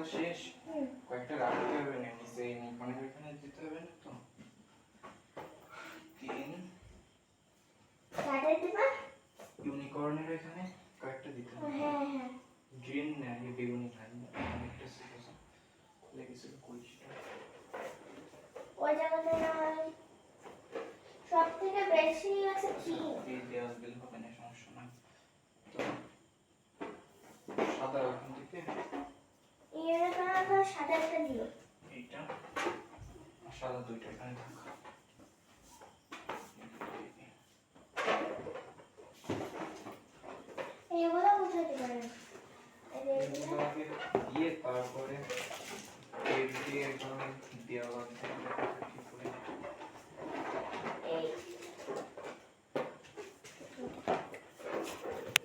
লেখা শেষ, কয়েকটা রাখতে হবে না, নিচে ইউনিকর্নের এখানে দিতে হবে না তো। 3 কাটে দিবা ইউনিকর্নের এখানে কয়েকটা দিতে হবে। হ্যাঁ হ্যাঁ গ্রিন না, এই বেগুনি লাইন একটা ছিল লেগেছিল কুইজটা। ওই জায়গাটা না হয় সব থেকে বেশি আছে কি এই দেওয়াল বিল হবে না, সমস্যা নাই। তো সাদা ওখান থেকে এর কারণে সাদা একটা দিও এইটা আর সাদা দুইটা এখানে থাক। এইগুলো কোথায় দিবেন